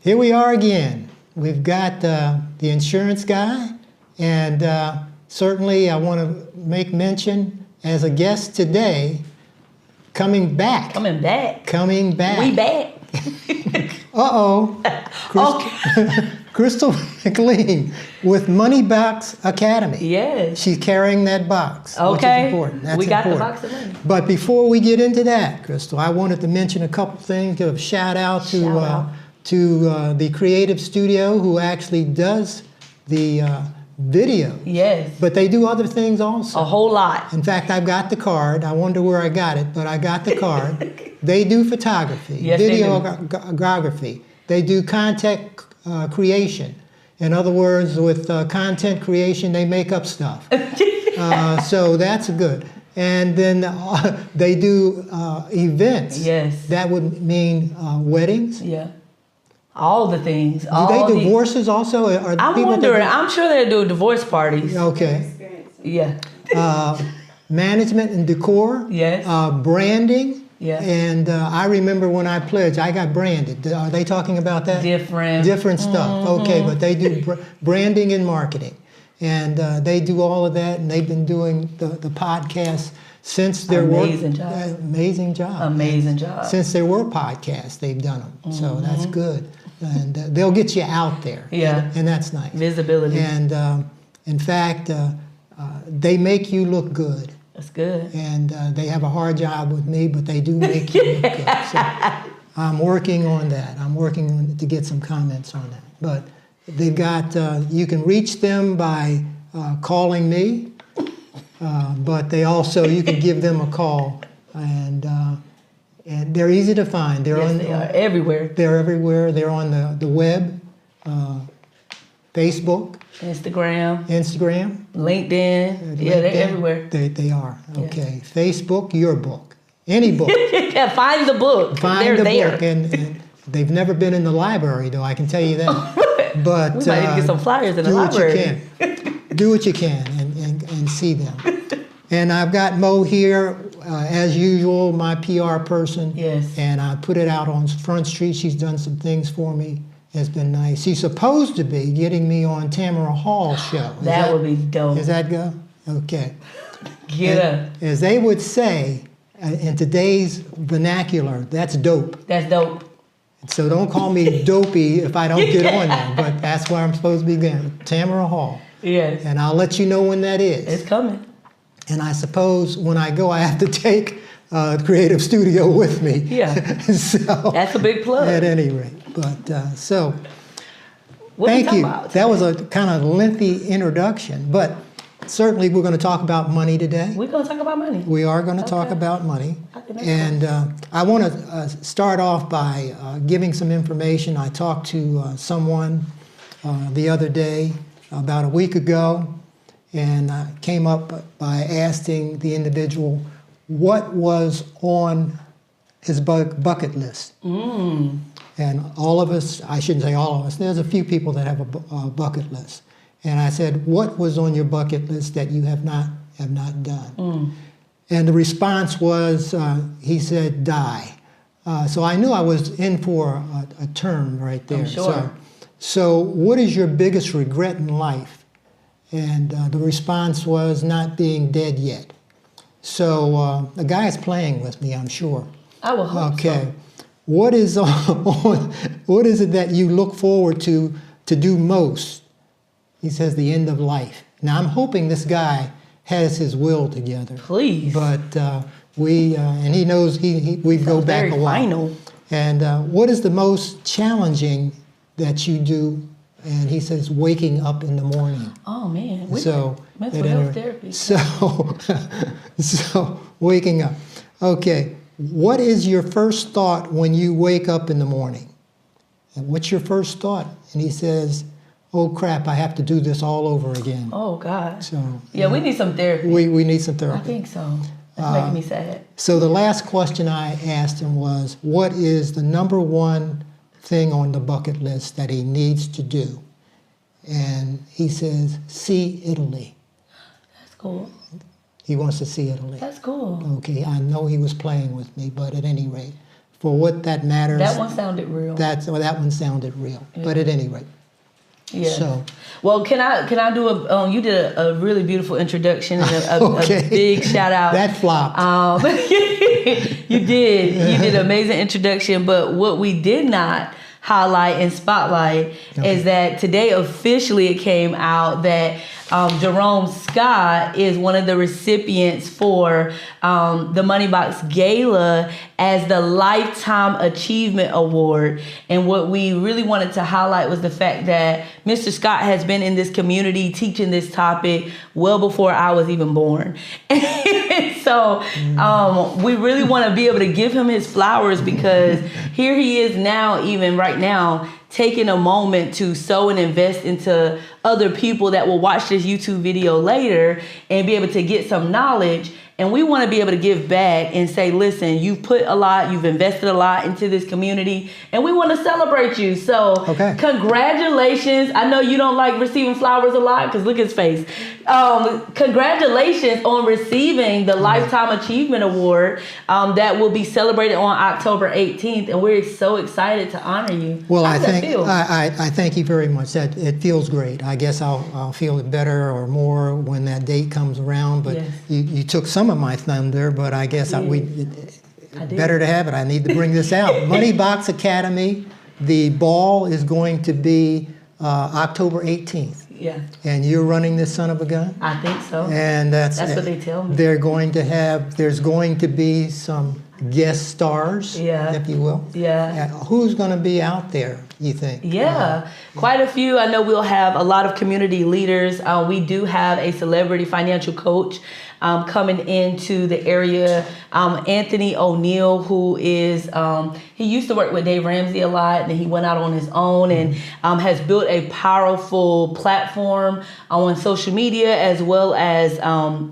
Here we are again. We've got the insurance guy, and certainly I want to make mention as a guest today, coming back. Coming back. Coming back. We back. Uh-oh. Crystal McLean with Money Box Academy. Yes. She's carrying that box. Okay. Which is important. That's we got important. the box of money. But before we get into that, Crystal, I wanted to mention a couple things, give a shout out to the creative studio who actually does the video. Yes. But they do other things also. A whole lot. In fact, I've got the card. I wonder where I got it, but I got the card. They do photography, yes, videography. They do content creation. In other words, with content creation, they make up stuff. So that's good. And then they do events. Yes. That would mean weddings. Yeah. All the things. Do they do divorces also? I'm wondering. I'm sure they do divorce parties. Okay. Yeah. Management and decor. Yes. Branding. Yeah. And I remember when I pledged, I got branded. Are they talking about that? Different stuff. Okay, but they do branding and marketing. And they do all of that, and they've been doing the podcast since there were... Amazing job. Amazing job. Amazing job. Since there were podcasts, they've done them. So that's good. And they'll get you out there. Yeah. And that's nice. Visibility. And in fact, they make you look good. That's good. And they have a hard job with me, but they do make you look good. So I'm working on that. I'm working on to get some comments on that. But they've got, you can reach them by calling me, but they also, you can give them a call. And they're easy to find. They're they are everywhere. They're everywhere. They're on the web, Facebook, Instagram, LinkedIn. LinkedIn. Yeah, they're everywhere. They are. Okay. Yeah. Facebook, your book. Any book. Yeah, find the book. Find the book. And they've never been in the library, though, I can tell you that. But we might need to get some flyers in the library. Do what you can. Do what you can and see them. And I've got Mo here, as usual, my PR person. Yes. And I put it out on Front Street. She's done some things for me. It's been nice. She's supposed to be getting me on Tamara Hall's show. That would be dope. Is that go? Okay. Get up. As they would say in today's vernacular, that's dope. That's dope. So don't call me dopey if I don't get on there, but that's where I'm supposed to be going. Tamara Hall. Yes. And I'll let you know when that is. It's coming. And I suppose when I go, I have to take the creative studio with me. Yeah. So that's a big plug. At any rate. But so, what thank you. That was a kind of lengthy introduction, but certainly we're going to talk about money today. We're going to talk about money. We are going to talk about money. And I want to start off by giving some information. I talked to someone the other day, about a week ago, and I came up by asking the individual what was on his bucket list. And all of us, I shouldn't say all of us, there's a few people that have a bucket list. And I said, what was on your bucket list that you have not done? And the response was, he said, die. So I knew I was in for a term right there. I'm sure. So what is your biggest regret in life? And the response was not being dead yet. So the guy is playing with me, I'm sure. I will hope so. What is what is it that you look forward to do most? He says the end of life. Now I'm hoping this guy has his will together. Please. But and he knows we go back a while. Final. And what is the most challenging that you do? And he says waking up in the morning. Oh man. So mental health therapy. So waking up. Okay. What is your first thought when you wake up in the morning? And what's your first thought? And he says, oh crap, I have to do this all over again. Oh God. So yeah, we need some therapy. We need some therapy. I think so. That's making me sad. So the last question I asked him was, what is the number one thing on the bucket list that he needs to do? And he says, see Italy. That's cool. He wants to see Italy. That's cool. Okay, I know he was playing with me, but at any rate, for what that matters. That one sounded real. That one sounded real. Yeah. But at any rate. Yeah. So. Well, can I do a? You did a really beautiful introduction and a big shout out. That flopped. You did an amazing introduction. But what we did not highlight and spotlight is that today officially it came out that Jerome Scott is one of the recipients for the Moneybox Gala as the Lifetime Achievement Award. And what we really wanted to highlight was the fact that Mr. Scott has been in this community teaching this topic well before I was even born. So we really want to be able to give him his flowers, because here he is now, even right now, taking a moment to sow and invest into other people that will watch this YouTube video later and be able to get some knowledge. And we want to be able to give back and say, listen, you've put a lot, you've invested a lot into this community, and we want to celebrate you. So congratulations. I know you don't like receiving flowers a lot, because look at his face. Congratulations on receiving the Lifetime Achievement Award that will be celebrated on October 18th. And we're so excited to honor you. Well, I thank you very much. That it feels great. I guess I'll feel it better or more when that date comes around. But you took some of my thunder, but I guess better to have it. I need to bring this out. Moneybox Academy, the ball is going to be October 18th. Yeah. And you're running this son of a gun? I think so. And that's what they tell me. There's going to be some guest stars, if you will. Yeah. Who's going to be out there, you think? Yeah, quite a few. I know we'll have a lot of community leaders. We do have a celebrity financial coach coming into the area. Anthony O'Neill, who is, he used to work with Dave Ramsey a lot, and he went out on his own and has built a powerful platform on social media, as well as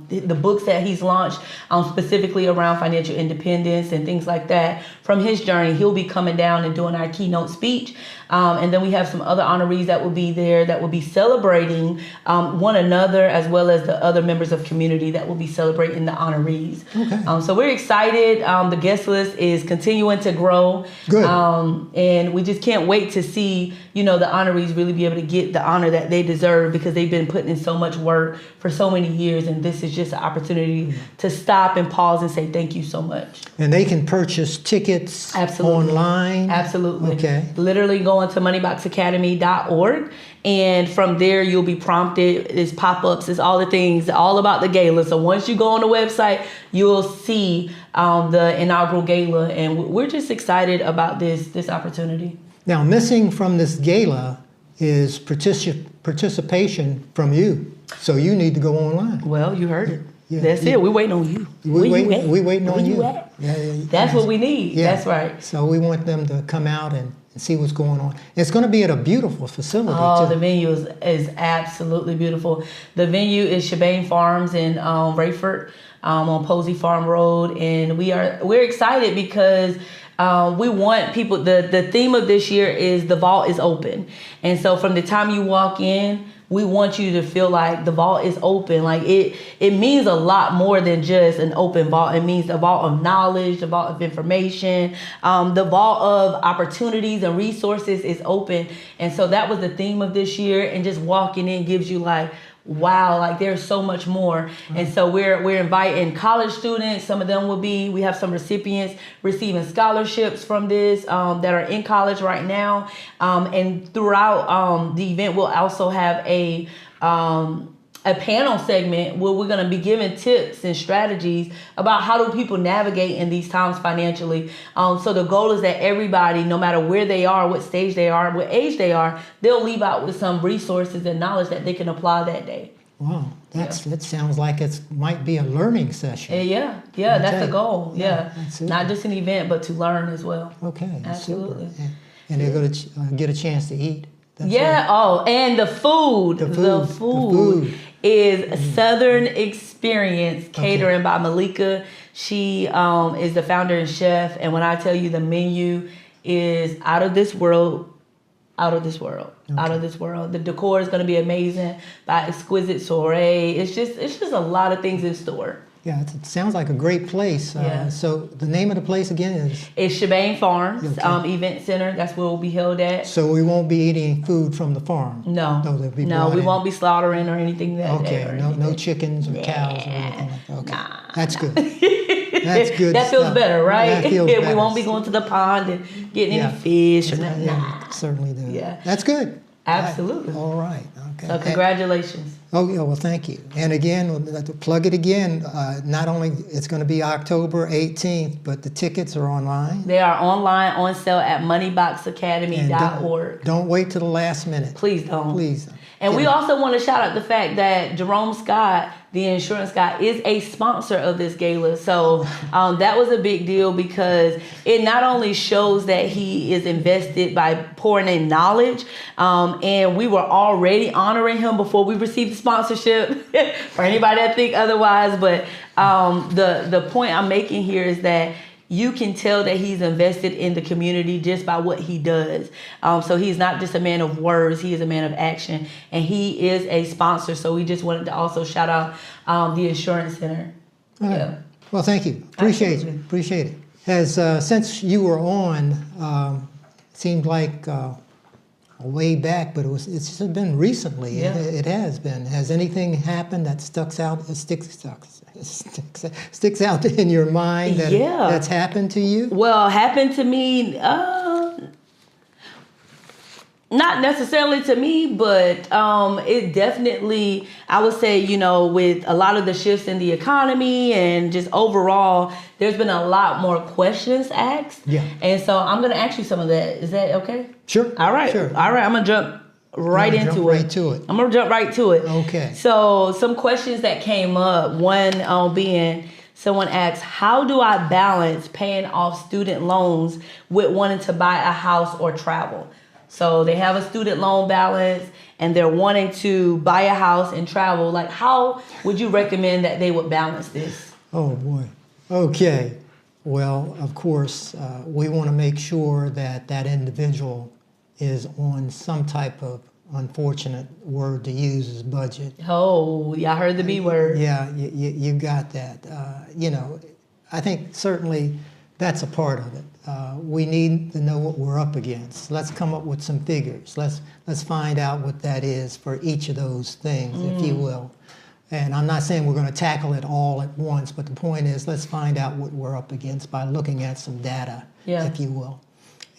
the books that he's launched specifically around financial independence and things like that. From his journey, he'll be coming down and doing our keynote speech. And then we have some other honorees that will be there that will be celebrating one another, as well as the other members of community that will be celebrating the honorees. Okay. So we're excited. The guest list is continuing to grow. Good. And we just can't wait to see, the honorees really be able to get the honor that they deserve, because they've been putting in so much work for so many years. And this is just an opportunity to stop and pause and say thank you so much. And they can purchase tickets online? Absolutely. Okay. Literally going to moneyboxacademy.org. And from there, you'll be prompted. There's pop-ups, there's all the things, all about the gala. So once you go on the website, you'll see the inaugural gala. And we're just excited about this opportunity. Now, missing from this gala is participation from you. So you need to go online. Well, you heard it. Yeah, that's it. We're waiting on you. We're waiting on you. That's what we need. Yeah. That's right. So we want them to come out and see what's going on. It's going to be at a beautiful facility, too. The venue is absolutely beautiful. The venue is Shebane Farms in Rayford on Posey Farm Road. And we're excited because we want people, the theme of this year is the vault is open. And so from the time you walk in, we want you to feel like the vault is open. Like it means a lot more than just an open vault. It means the vault of knowledge, the vault of information, the vault of opportunities and resources is open. And so that was the theme of this year. And just walking in gives you like, wow, like there's so much more. And so we're inviting college students. Some of them we have some recipients receiving scholarships from this that are in college right now. And throughout the event, we'll also have a panel segment where we're going to be giving tips and strategies about how do people navigate in these times financially. So the goal is that everybody, no matter where they are, what stage they are, what age they are, they'll leave out with some resources and knowledge that they can apply that day. Wow, that sounds like it might be a learning session. Yeah, that's the goal. Yeah, not just an event, but to learn as well. Okay, absolutely. Super. And they're going to get a chance to eat. And the food. The food is Southern Experience Catering by Malika. She is the founder and chef. And when I tell you the menu is out of this world. The decor is going to be amazing by Exquisite Soiree. It's just a lot of things in store. Yeah, it sounds like a great place. Yeah. So the name of the place again is? It's Shebane Farms Okay. Event Center. That's where we'll be held at. So we won't be eating food from the farm? No, they'll be no, brought we in. won't be slaughtering or anything that day. Okay, Or no anything. chickens or cows or anything like that. Okay, Nah, that's good. That's good. That feels stuff. better, right? That feels We better. won't be going to the pond and getting Yeah. any fish or nothing. Yeah, Nah. certainly do. Yeah. That's good. Absolutely. All right. Okay. So congratulations. Oh, yeah, well, thank you. And again, we'll have to plug it again, not only it's going to be October 18th, but the tickets are online. They are online on sale at And moneyboxacademy.org. don't wait till the last minute. Please don't. Please. And we Yeah. also want to shout out the fact that Jerome Scott, the insurance guy, is a sponsor of this gala. So that was a big deal because it not only shows that he is invested by pouring in knowledge, and we were already honoring him before we received the sponsorship for anybody that think otherwise. But the point I'm making here is that you can tell that he's invested in the community just by what he does. So he's not just a man of words, he is a man of action, and he is a sponsor. So we just wanted to also shout out the Insurance Center. All right. Yeah. Well, thank you. Appreciate Absolutely. it. Appreciate it. As since you were on, seemed like way back, but it's just been recently. Yeah. It has been. Has anything happened that sticks out in your mind that Yeah. that's happened to you? Well, happened to me, not necessarily to me, but it definitely, I would say, with a lot of the shifts in the economy and just overall, there's been a lot more questions asked. Yeah. And so I'm going to ask you some of that. Is that okay? Sure. All right. Sure. All right. I'm going to jump right Jump into right it. to it. I'm going to jump right to it. Okay. So some questions that came up, one being, someone asked, how do I balance paying off student loans with wanting to buy a house or travel? So they have a student loan balance and they're wanting to buy a house and travel. Like, how would you recommend that they would balance this? Oh, boy. Okay. Well, of course, we want to make sure that that individual is on some type of, unfortunate word to use is budget. Oh, yeah, I heard the B word. Yeah, you got that. I think certainly that's a part of it. We need to know what we're up against. Let's come up with some figures. Let's find out what that is for each of those things, if you will. And I'm not saying we're going to tackle it all at once, but the point is let's find out what we're up against by looking at some data, if you will.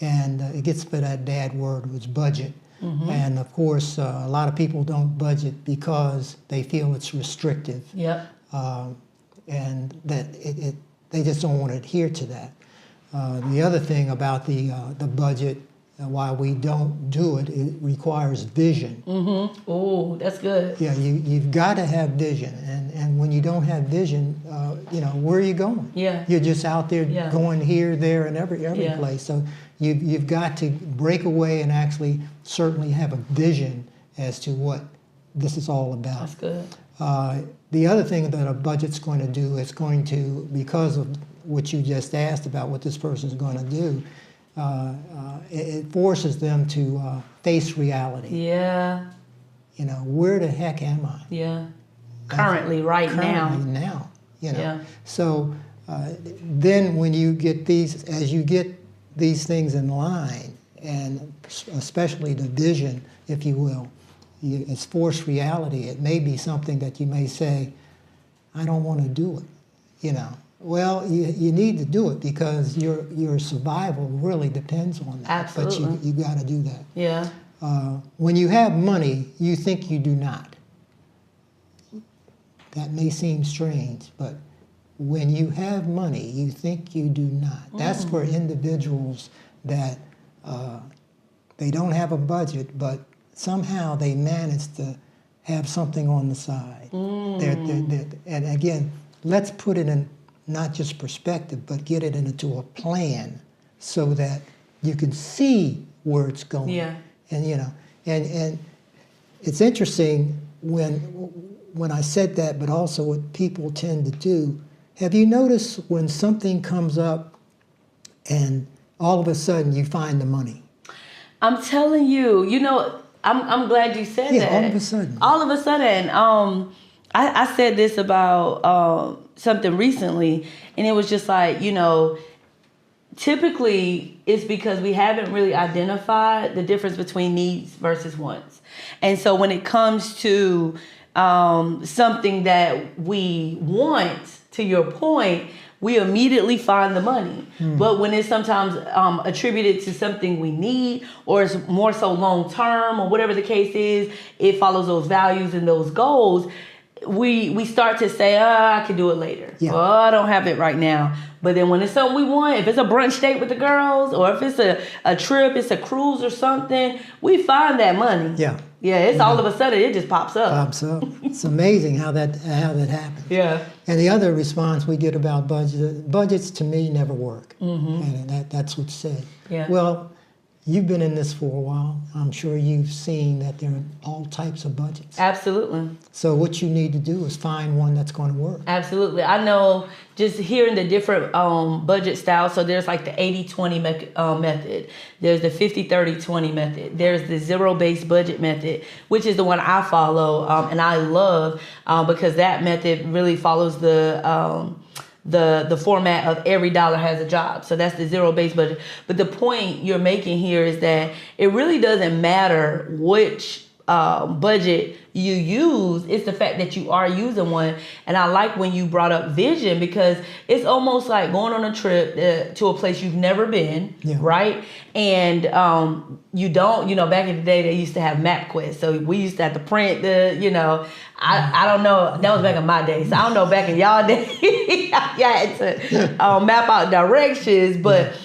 And it gets to that bad word, which is budget. And of course, a lot of people don't budget because they feel it's restrictive. Yep. And that they just don't want to adhere to that. The other thing about the budget, why we don't do it, it requires vision. Oh, that's good. Yeah, you've got to have vision, and when you don't have vision, where are you going? Yeah. You're just out there going here, there, and every Yeah. place. So you've got to break away and actually certainly have a vision as to what this is all about. That's good. The other thing that a budget's going to do, it's going to, because of what you just asked about what this person's going to do, it forces them to face reality. Yeah. Where the heck am I? Yeah. Currently, right Currently now. Yeah. So then when you get as you get these things in line, and especially the vision, if you will, it's forced reality. It may be something that you may say, I don't want to do it, Well, you need to do it because your survival really depends on that. Absolutely. But you got to do that. Yeah. When you have money, you think you do not. That may seem strange, but when you have money, you think you do not. That's for individuals that they don't have a budget, but somehow they manage to have something on the side. And again, let's put it in not just perspective, but get it into a plan so that you can see where it's going. Yeah. And and it's interesting when I said that, but also what people tend to do. Have you noticed when something comes up and all of a sudden you find the money? I'm telling you, I'm glad you said that. Yeah, all of a sudden. All of a sudden. I said this about something recently, and it was just like, typically it's because we haven't really identified the difference between needs versus wants. And so when it comes to something that we want, to your point, we immediately find the money. But when it's sometimes attributed to something we need, or it's more so long term, or whatever the case is, it follows those values and those goals, we start to say, I can do it later. Yeah. I don't have it right now. But then when it's something we want, if it's a brunch date with the girls, or if it's a trip, it's a cruise or something, we find that money. Yeah. Yeah, it's all of a sudden, it just pops up. Pops up. It's amazing how that happens. Yeah. And the other response we get about budgets to me never work. And that's what's said. Yeah. Well, you've been in this for a while. I'm sure you've seen that there are all types of budgets. Absolutely. So what you need to do is find one that's going to work. Absolutely. I know just hearing the different budget styles. So there's like the 80-20 method. There's the 50-30-20 method. There's the zero-based budget method, which is the one I follow and I love because that method really follows the format of every dollar has a job. So that's the zero-based budget. But the point you're making here is that it really doesn't matter which budget you use. It's the fact that you are using one. And I like when you brought up vision, because it's almost like going on a trip to a place you've never been, right? And you don't, back in the day they used to have MapQuest. So we used to have to print I don't know. That was back in my day. So I don't know back in y'all day. Y'all had to map out directions. But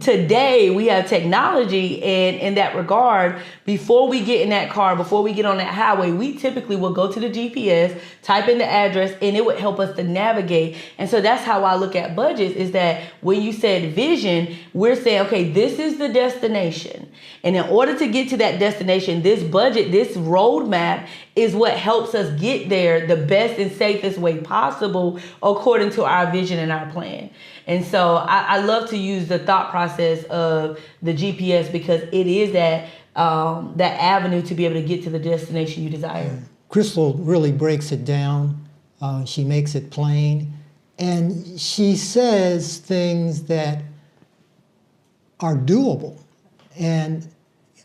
today we have technology, and in that regard, before we get in that car, before we get on that highway, we typically will go to the GPS, type in the address, and it would help us to navigate. And so that's how I look at budgets, is that when you said vision, we're saying, okay, this is the destination. And in order to get to that destination, this budget, this roadmap is what helps us get there the best and safest way possible according to our vision and our plan. And so I love to use the thought process of the GPS, because it is that avenue to be able to get to the destination you desire. Crystal really breaks it down. She makes it plain. And she says things that are doable. And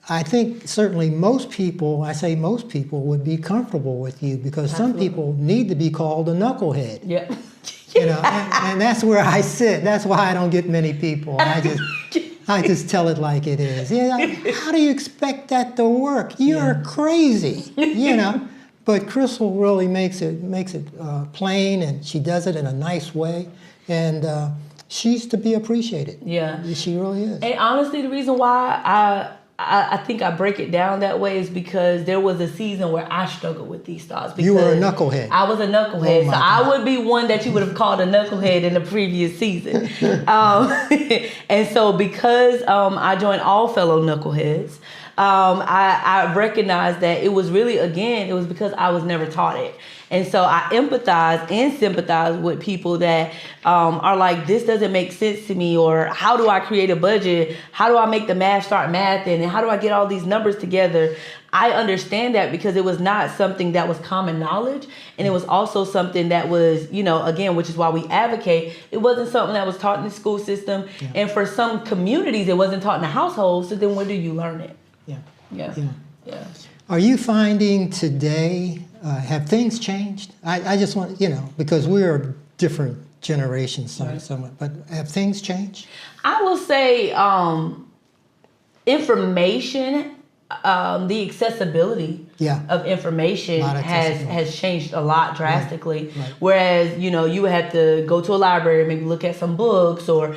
I think certainly most people, I say most people, would be comfortable with you, because some people need to be called a knucklehead. Yeah. And that's where I sit. That's why I don't get many people. I just tell it like it is. How do you expect that to work? You're crazy, But Crystal really makes it plain, and she does it in a nice way, and she's to be appreciated. Yeah, she really is. And honestly, the reason why I think I break it down that way is because there was a season where I struggled with these thoughts. You were a knucklehead. I was a knucklehead. So I would be one that you would have called a knucklehead in the previous season. And so because I joined all fellow knuckleheads, I recognized that it was really, again, it was because I was never taught it. And so I empathize and sympathize with people that are like, this doesn't make sense to me, or how do I create a budget? How do I make the math start mathing? And how do I get all these numbers together? I understand that because it was not something that was common knowledge. And it was also something that was, again, which is why we advocate. It wasn't something that was taught in the school system. Yeah. And for some communities, it wasn't taught in the household. So then where do you learn it? Yeah. Are you finding today, have things changed? I just want, because we're a different generation somewhat, but have things changed? I will say information, the accessibility of information has changed a lot drastically. Right. Whereas, you would have to go to a library, maybe look at some books, or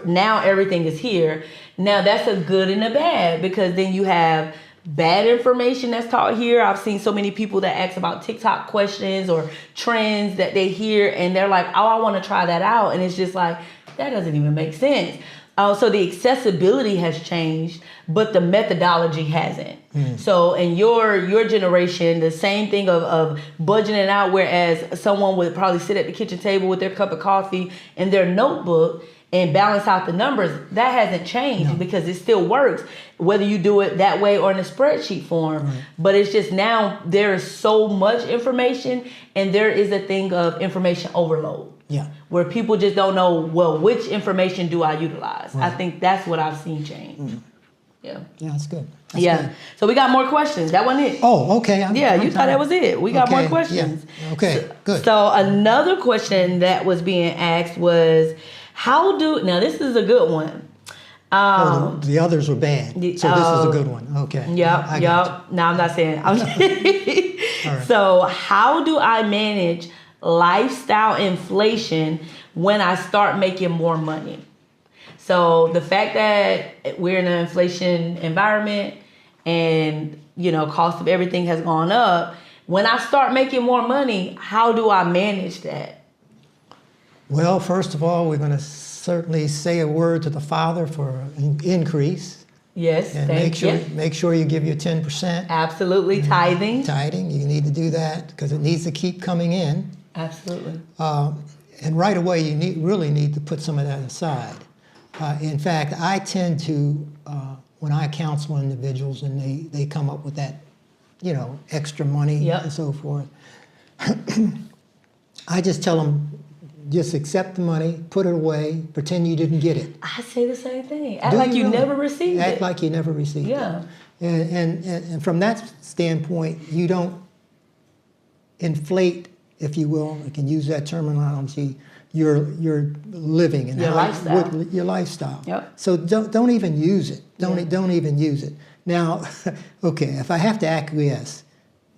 now everything is here. Now that's a good and a bad, because then you have bad information that's taught here. I've seen so many people that ask about TikTok questions or trends that they hear, and they're like, oh, I want to try that out. And it's just like, that doesn't even make sense. So the accessibility has changed, but the methodology hasn't. So in your generation, the same thing of budgeting out, whereas someone would probably sit at the kitchen table with their cup of coffee and their notebook, and balance out the numbers, that hasn't changed because it still works, whether you do it that way or in a spreadsheet form. Right. But it's just now there is so much information, and there is a thing of information overload. Yeah. Where people just don't know, well, which information do I utilize? Right. I think that's what I've seen change. Yeah. Yeah, that's good. That's Yeah. good. So we got more questions. That wasn't it. Oh, okay. You thought that was it. We got more Okay, questions. yeah. Okay, good. So another question that was being asked was, now this is a good one. The others were bad. So this is a good one. Okay. I got you. No, I'm not saying. All right. So how do I manage lifestyle inflation when I start making more money? So the fact that we're in an inflation environment and, cost of everything has gone up, when I start making more money, how do I manage that? Well, first of all, we're going to certainly say a word to the Father for an increase. Yes, and make sure you give your 10%. Absolutely, tithing. Tithing, you need to do that because it needs to keep coming in. Absolutely. And right away, you really need to put some of that aside. In fact, I tend to, when I counsel individuals and they come up with that, extra money and so forth, I just tell them, just accept the money, put it away, pretend you didn't get it. I say the same thing. Act like you never received it. Act like you never received it. And from that standpoint, you don't inflate, if you will, I can use that terminology, your living and your lifestyle. Yep. So don't even use it. Don't even use it. Now, okay, if I have to acquiesce,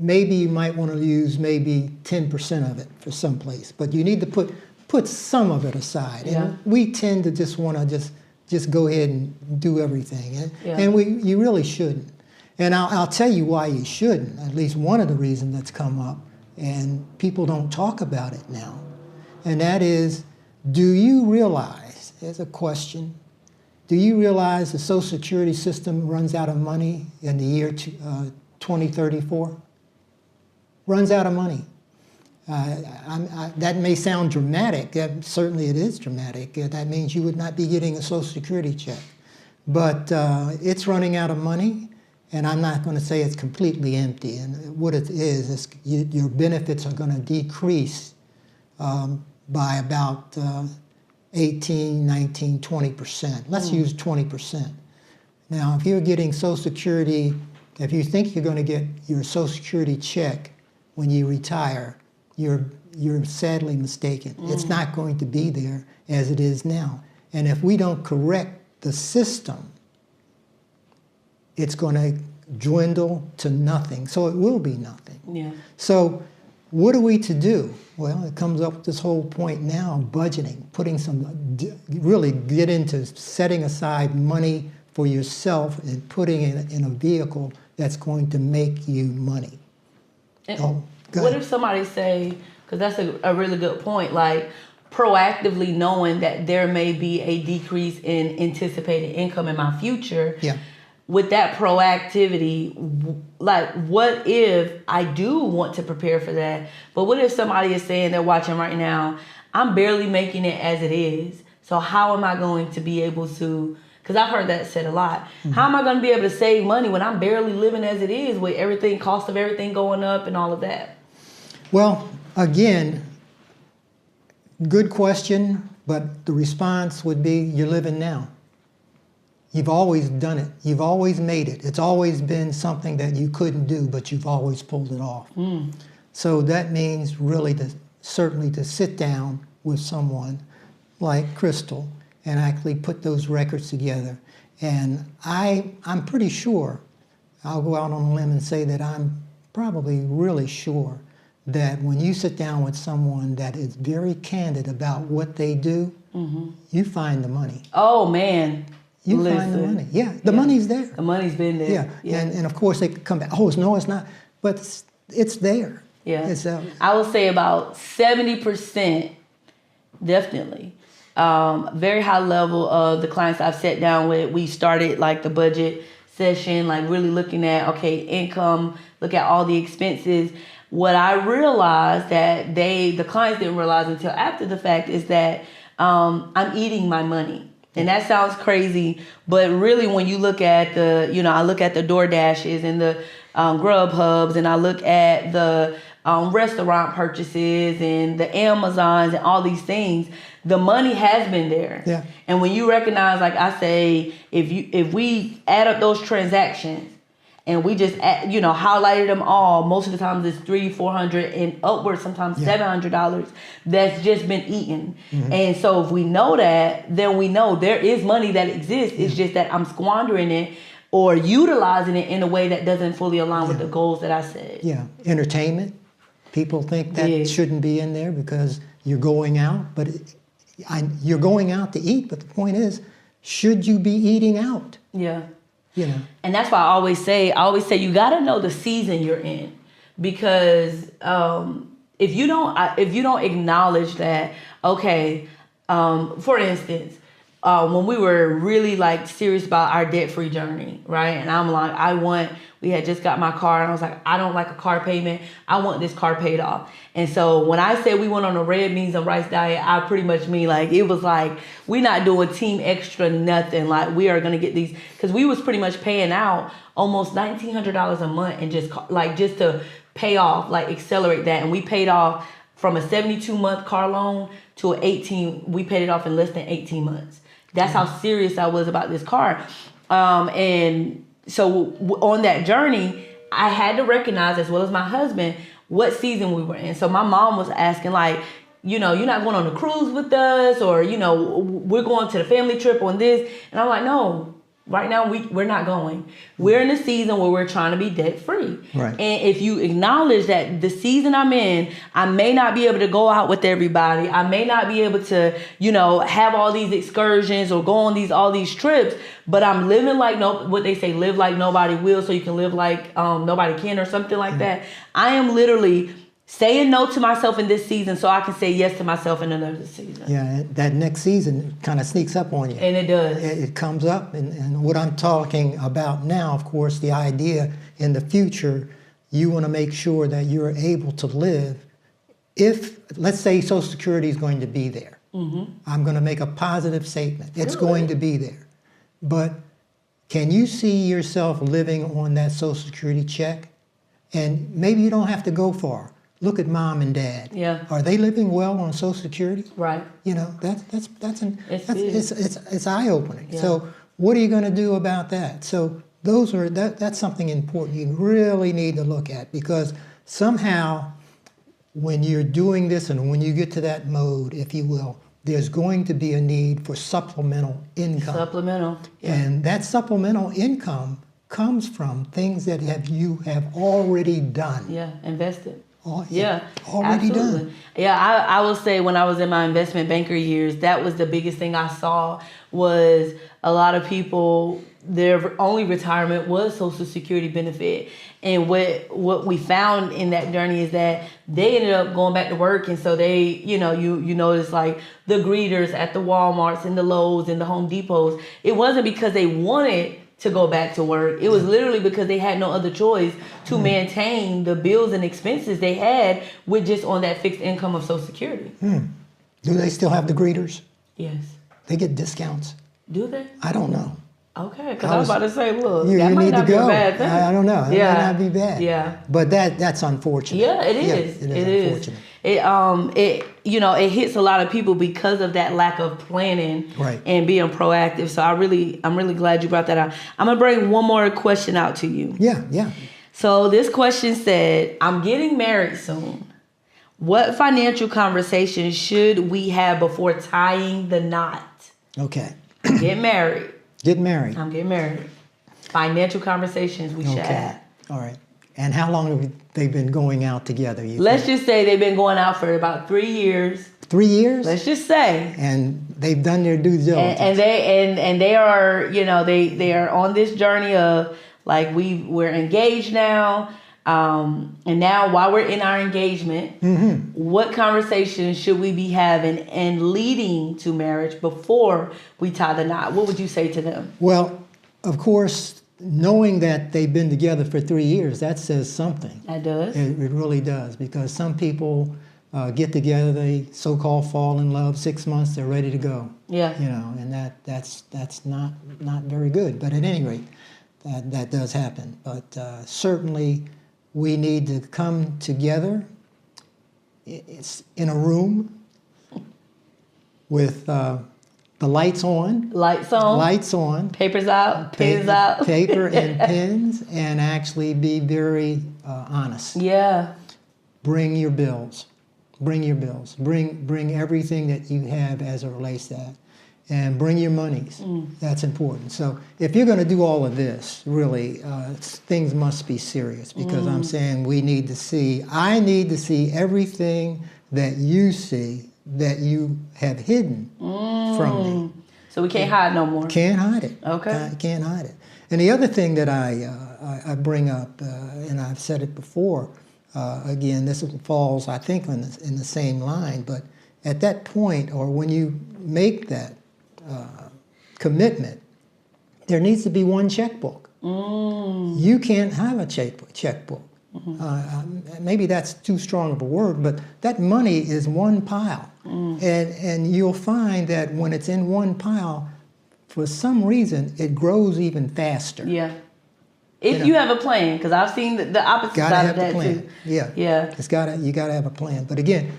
maybe you might want to use maybe 10% of it for someplace, but you need to put some of it aside. And we tend to just want to just go ahead and do everything, and you really shouldn't. And I'll tell you why you shouldn't. At least one of the reasons that's come up, and people don't talk about it now, and that is, do you realize? There's a question. Do you realize the Social Security system runs out of money in the year 2034? Runs out of money. That may sound dramatic. Certainly it is dramatic. That means you would not be getting a Social Security check. But it's running out of money, and I'm not going to say it's completely empty. And what it is your benefits are going to decrease by about 18, 19, 20%. Let's use 20%. Now, if you're getting Social Security, if you think you're going to get your Social Security check when you retire, you're sadly mistaken. It's not going to be there as it is now. And if we don't correct the system, it's going to dwindle to nothing. So it will be nothing. Yeah. So what are we to do? Well, it comes up with this whole point now, budgeting, really get into setting aside money for yourself and putting it in a vehicle that's going to make you money. What if somebody say, because that's a really good point, like proactively knowing that there may be a decrease in anticipated income in my future. Yeah. With that proactivity, like what if I do want to prepare for that, but what if somebody is saying, they're watching right now, I'm barely making it as it is, so how am I going to be able to, because I've heard that said a lot, how am I going to be able to save money when I'm barely living as it is with everything, cost of everything going up and all of that? Well, again, good question, but the response would be, you're living now. You've always done it. You've always made it. It's always been something that you couldn't do, but you've always pulled it off. So that means really certainly to sit down with someone like Crystal and actually put those records together. And I'm pretty sure, I'll go out on a limb and say that I'm probably really sure that when you sit down with someone that is very candid about what they do, you find the money. Oh, man. You find the money. Yeah, the money's there. The money's been there. Yeah. And of course they could come back, no, it's not. But it's there. Yeah. It's, I would say about 70%, definitely. Very high level of the clients I've sat down with, we started like the budget session, like really looking at, okay, income, look at all the expenses. What I realized that the clients didn't realize until after the fact is that I'm eating my money. And that sounds crazy, but really when you look at I look at the DoorDashes and the Grubhubs, and I look at the restaurant purchases and the Amazons and all these things, the money has been there. Yeah. And when you recognize, like I say, if we add up those transactions and we just highlighted them all, most of the times it's $300-$400 and upwards, sometimes $700 that's just been eaten. Mm-hmm. And so if we know that, then we know there is money that exists. It's just that I'm squandering it or utilizing it in a way that doesn't fully align with the goals that I said. Yeah, entertainment. People think that shouldn't be in there because you're going out, but you're going out to eat. But the point is, should you be eating out? Yeah. And that's why I always say you got to know the season you're in, because if you don't acknowledge that, okay, for instance, when we were really like serious about our debt-free journey, right? And I'm like, we had just got my car, and I was like, I don't like a car payment. I want this car paid off. And so when I said we went on a red beans and rice diet, I pretty much mean like, it was like, we're not doing team extra nothing. Like, we are going to get these, because we was pretty much paying out almost $1,900 a month and just to pay off, like accelerate that. And we paid off from a 72-month car loan to we paid it off in less than 18 months. That's how serious I was about this car. And so on that journey, I had to recognize, as well as my husband, what season we were in. So my mom was asking, like, you're not going on a cruise with us, or, we're going to the family trip on this. And I'm like, no, right now we're not going. We're in a season where we're trying to be debt free. Right. And if you acknowledge that the season I'm in, I may not be able to go out with everybody. I may not be able to, have all these excursions or go on all these trips, but I'm living like what they say, live like nobody will, so you can live like nobody can, or something like that. I am literally saying no to myself in this season so I can say yes to myself in another season. Yeah, that next season kind of sneaks up on you. And it does. It comes up, and what I'm talking about now, of course, the idea in the future, you want to make sure that you're able to live. If, let's say, Social Security is going to be there. Mm-hmm. I'm going to make a positive statement. It's going to be there. But can you see yourself living on that Social Security check? And maybe you don't have to go far. Look at mom and dad. Yeah. Are they living well on Social Security? Right. It's eye-opening. Yeah. So what are you going to do about that? So that's something important you really need to look at, because somehow when you're doing this and when you get to that mode, if you will, there's going to be a need for supplemental income. Yeah. And that supplemental income comes from things that you have already done. Yeah, invested. Already absolutely done. Yeah, I will say when I was in my investment banker years, that was the biggest thing I saw, was a lot of people, their only retirement was Social Security benefit. And what we found in that journey is that they ended up going back to work. And so they, you notice like the greeters at the Walmarts and the Lowe's and the Home Depots, it wasn't because they wanted to go back to work. It was literally because they had no other choice to maintain the bills and expenses they had with just on that fixed income of Social Security. Do they still have the greeters? Yes. They get discounts. Do they? I don't know. Okay, because I was about to say, look, you that might need not to go. be a bad thing. I don't know. It might not be bad. Yeah. But that's unfortunate. Yeah, it is. It is unfortunate. It hits a lot of people because of that lack of planning and being proactive. So I'm really glad you brought that out. I'm gonna bring one more question out to you. Yeah. So this question said, I'm getting married soon. What financial conversations should we have before tying the knot? Okay. Get married. Get married. I'm getting married. Financial conversations we should have. All right. And how long have they been going out together? Let's just say they've been going out for about 3 years. 3 years? Let's just say. And they've done their due diligence. And they are, they are on this journey of like we're engaged now. And now while we're in our engagement, what conversations should we be having and leading to marriage before we tie the knot? What would you say to them? Well, of course, knowing that they've been together for 3 years, that says something. That does. It really does, because some people get together, they so-called fall in love, 6 months, they're ready to go. Yeah. You know, and that's not very good. But at any rate, that does happen. But certainly we need to come together. It's in a room with the lights on. Lights on. Lights on. Papers out. Pens out. Paper and pens, and actually be very honest. Yeah. Bring your bills. Bring your bills. Bring everything that you have as it relates to that. And bring your monies. That's important. So if you're going to do all of this, really, things must be serious, because I'm saying I need to see everything that you see that you have hidden from me. So we can't hide no more. Can't hide it. Okay. Can't hide it. And the other thing that I bring up, and I've said it before, again, this falls, I think, in the same line, but at that point, or when you make that commitment, there needs to be one checkbook. You can't have a checkbook. Maybe that's too strong of a word, but that money is one pile. And you'll find that when it's in one pile, for some reason, it grows even faster. Yeah. If you have a plan, because I've seen the opposite side of that too. Yeah. Yeah. You gotta have a plan. But again,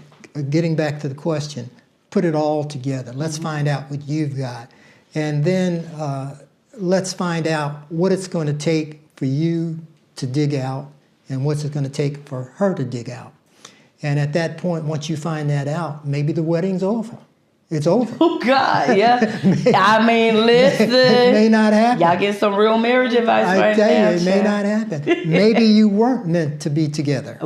getting back to the question, put it all together. Let's find out what you've got. And then let's find out what it's going to take for you to dig out and what's it going to take for her to dig out. And at that point, once you find that out, maybe the wedding's over. It's over. Oh, God, yeah. I mean, listen. It may not happen. Y'all get some real marriage advice right now. I tell you, it may not happen. Maybe you weren't meant to be together.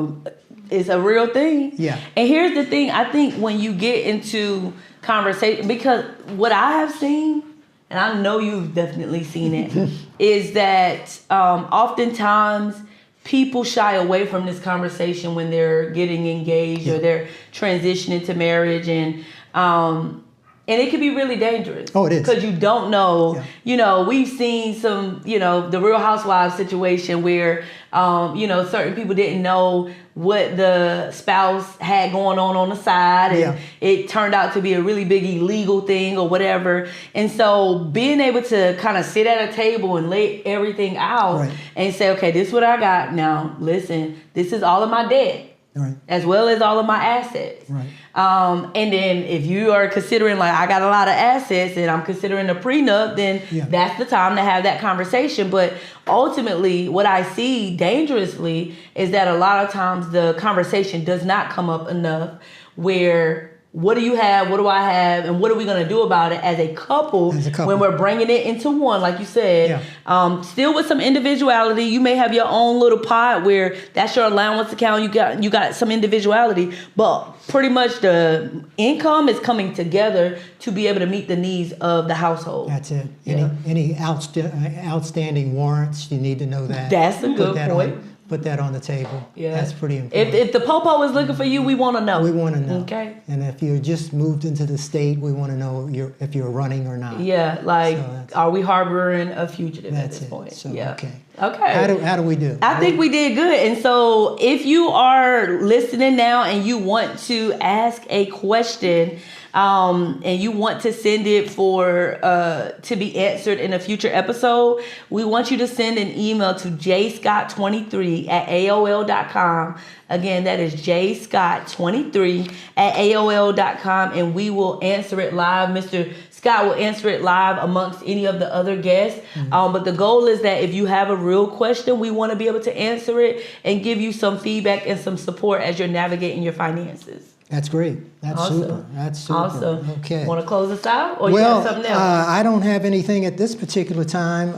It's a real thing. Yeah. And here's the thing. I think when you get into conversation, because what I have seen, and I know you've definitely seen it, is that oftentimes people shy away from this conversation when they're getting engaged or they're transitioning to marriage, and it can be really dangerous. Oh, it is. Because you don't know. Yeah. You know, we've seen some, the Real Housewives situation where, certain people didn't know what the spouse had going on the side, and it turned out to be a really big illegal thing or whatever. And so being able to kind of sit at a table and lay everything out and say, okay, this is what I got now. Listen, this is all of my debt. Right. As well as all of my assets. Right. And then if you are considering, like, I got a lot of assets and I'm considering a prenup, then that's the time to have that conversation. But ultimately, what I see dangerously is that a lot of times the conversation does not come up enough where, what do you have? What do I have? And what are we going to do about it as a couple when we're bringing it into one, like you said, still with some individuality. You may have your own little pot where that's your allowance account. You got some individuality, but pretty much the income is coming together to be able to meet the needs of the household. That's it. Any outstanding warrants, you need to know that. That's a good point. Put that on the table. Yeah. That's pretty important. If the popo is looking for you, we want to know. We want to know. Okay. And if you just moved into the state, we want to know if you're running or not. Yeah, like, are we harboring a fugitive at this point? So, Okay. How do we do? I think we did good. And so if you are listening now and you want to ask a question, and you want to send it to be answered in a future episode, we want you to send an email to jscott23@aol.com. Again, that is jscott23@aol.com, and we will answer it live. Mr. Scott will answer it live amongst any of the other guests. But the goal is that if you have a real question, we want to be able to answer it and give you some feedback and some support as you're navigating your finances. That's great. That's super. That's super. Awesome. Okay. Want to close us out, or you got something else? I don't have anything at this particular time.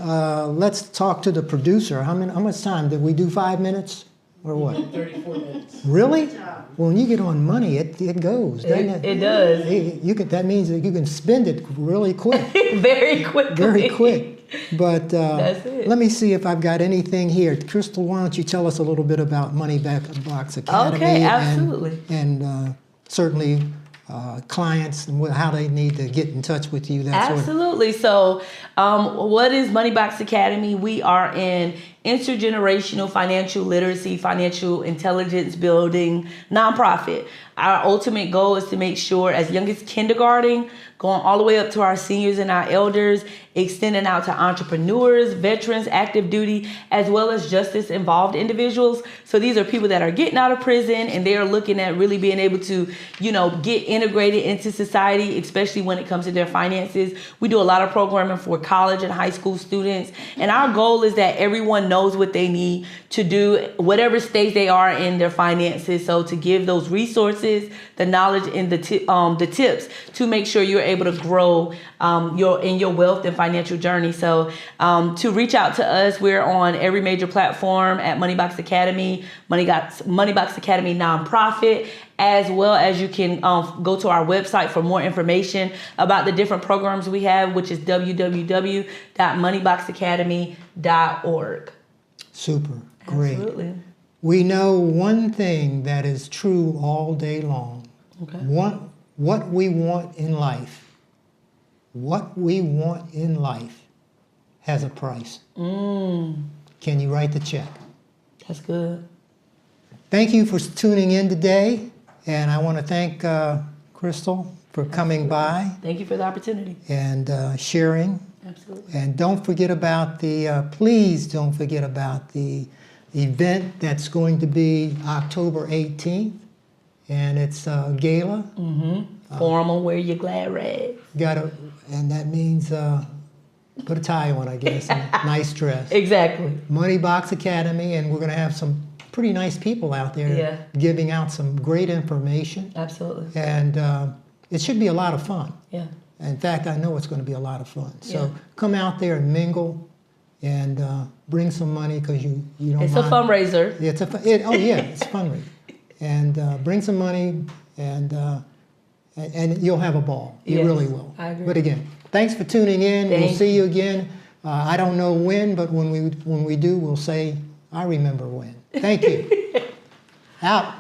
Let's talk to the producer. How much time did we do? 5 minutes or what? 34 minutes. Really? Well, when you get on money, it goes. Doesn't it? It does. That means that you can spend it really quick. Very quickly. Very quick. But That's it. Let me see if I've got anything here. Crystal, why don't you tell us a little bit about Money Box Academy? Okay, absolutely. And certainly clients and how they need to get in touch with you. Absolutely. So what is Money Box Academy? We are an intergenerational financial literacy, financial intelligence building nonprofit. Our ultimate goal is to make sure, as young as kindergarten, going all the way up to our seniors and our elders, extending out to entrepreneurs, veterans, active duty, as well as justice involved individuals. So these are people that are getting out of prison and they are looking at really being able to, get integrated into society, especially when it comes to their finances. We do a lot of programming for college and high school students. And our goal is that everyone knows what they need to do, whatever stage they are in their finances. So to give those resources, the knowledge, and the tips to make sure you're able to grow your wealth and financial journey. So to reach out to us, we're on every major platform at Moneybox Academy, Moneybox Academy nonprofit, as well as you can go to our website for more information about the different programs we have, which is www.moneyboxacademy.org. Super, great. Absolutely. We know one thing that is true all day long. Okay. What we want in life, has a price. Can you write the check? That's good. Thank you for tuning in today, and I want to thank Crystal for coming by. Thank you for the opportunity. And sharing. Absolutely. And don't forget about please don't forget about the event that's going to be October 18th, and it's a gala. Formal, wear your glad rags. And that means put a tie on, I guess, and a nice dress. Exactly. Moneybox Academy, and we're going to have some pretty nice people out there giving out some great information. Absolutely. And it should be a lot of fun. Yeah. In fact, I know it's going to be a lot of fun. So come out there and mingle. And bring some money because you don't. It's a fundraiser. It's it's a fundraiser. And bring some money, and you'll have a ball. You really will. I agree. But again, thanks for tuning in. We'll see you again. I don't know when, but when we do, we'll say, I remember when. Thank you. Out.